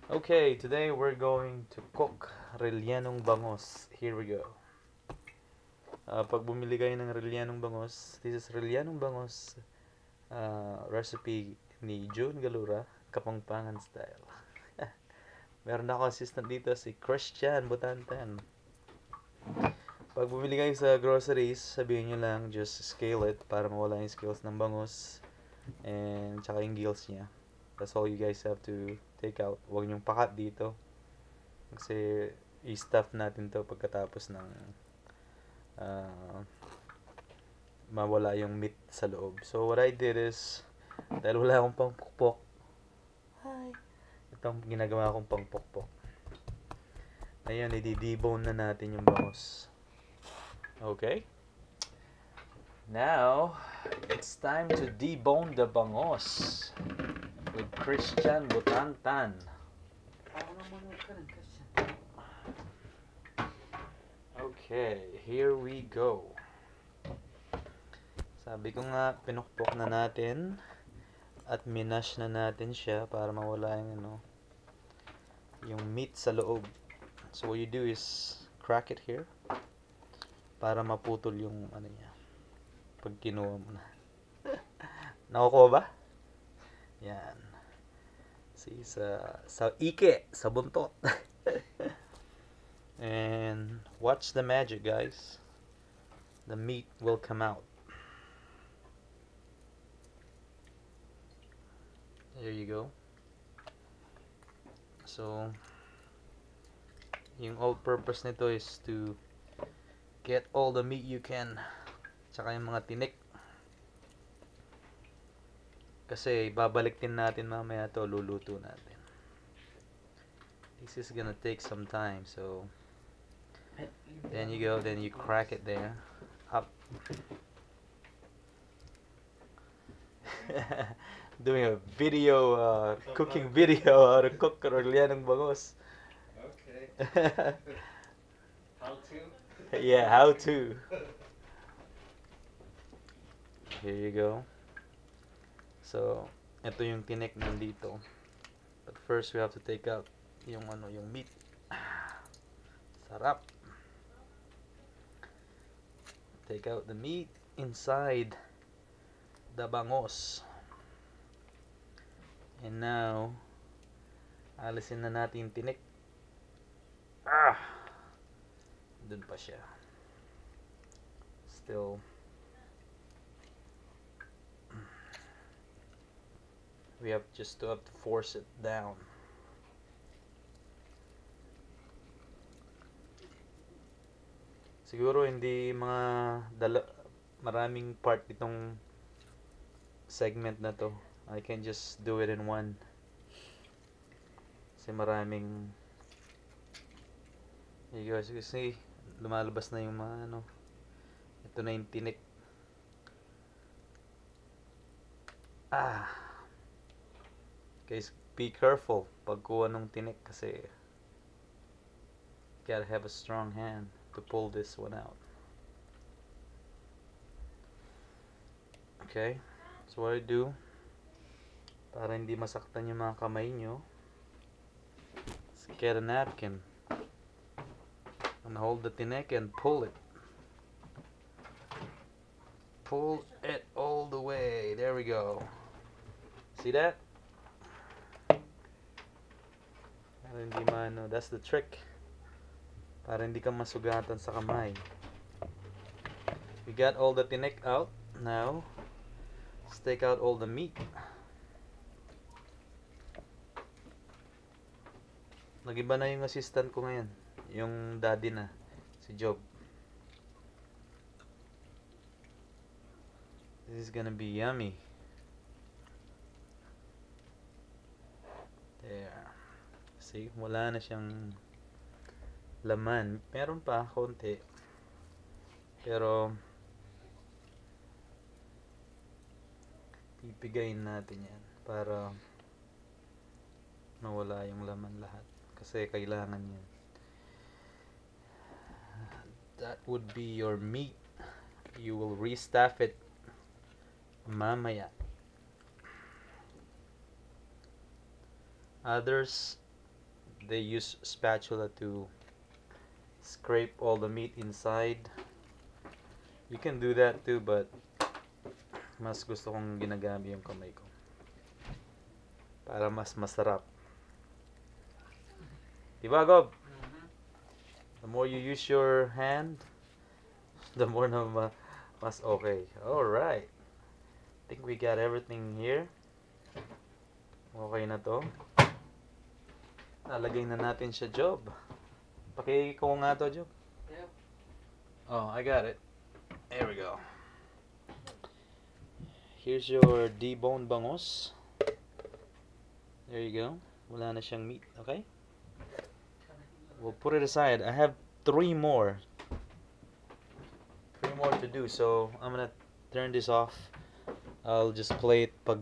Okay, today we're going to cook rellenong bangos. Here we go. Pag bumili kayo ng rellenong bangos, this is rellenong bangos recipe ni June Galura, Kapampangan style. Meron ako assistant dito si Christian Butantan. Pag bumili kayo sa groceries, sabihin nyo lang, just scale it para mawala yung scales ng bangos and tsaka yung gills niya. That's all you guys have to take out. Huwag nyong pakat dito. Kasi i-stuff natin to pagkatapos ng uh, mawala yung meat sa loob. So what I did is, dahil wala akong pangpukpok, itong ginagawa kong pangpukpok. Ayan, i-debone na natin yung bangos. Okay. Now, it's time to debone the bangos with Christian Butantan. Okay, here we go. Sabi ko nga, pinukpok na natin at minash na natin siya para mawala yung meat sa loob. So what you do is crack it here para maputol yung niya pag kinuha mo na. Nakukuha ba? Yan. See, sa ike, sa buntot. And watch the magic, guys. The meat will come out. There you go. So, yung all purpose nito is to get all the meat you can. Tsaka yung mga tinik. Kasi babalik din natin mamaya to, luluto natin. This is gonna take some time, so then you go, then you crack it there. Up. Doing a video, cooking video how to cook rellenong bangos. Okay. How to? Yeah, how to. Here you go. So, ito yung tinik nandito. But first we have to take out yung meat. Sarap. Take out the meat inside the bangos. And now, alisin na natin yung tinik. Dun pa siya. Still. We have to force it down. Siguro hindi maraming part itong segment na to. I can just do it in one. Kasi maraming you guys can see lumalabas na yung mga ito na yung tinik. Guys, be careful pagkuha ng tinik kasi you gotta have a strong hand to pull this one out. Okay, so what I do para hindi masaktan yung mga kamay nyo, get a napkin and hold the tinik and pull it. Pull it all the way. There we go. See that? Para hindi that's the trick. Para hindi ka masugatan sa kamay. We got all the tinik out. Now, let's take out all the meat. Nagiba na yung assistant ko ngayon. Yung daddy na. Si Job. This is gonna be yummy. There. See, wala na siyang laman. Meron pa, konti. Pero, pipigayin natin yan para mawala yung laman lahat. Kasi kailangan yan. That would be your meat. You will restaff it mamaya. Others they use spatula to scrape all the meat inside. You can do that too, but mas gusto kong ginagamit yung kamay ko para mas masarap. Diba, Gob? The more you use your hand, the more na mas okay. Alright. I think we got everything here. Okay na to. Lalagay na natin siya, Job. Pakikuha nga to, Job. Yep. Oh, I got it. There we go. Here's your deboned bangos. There you go. Wala na siyang meat, okay? We'll put it aside. I have 3 more. 3 more to do, so I'm gonna turn this off. I'll just play it pag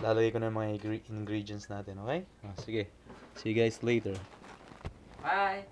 lalagay ko na yung mga ingredients natin, okay? Oh, sige. See you guys later. Bye.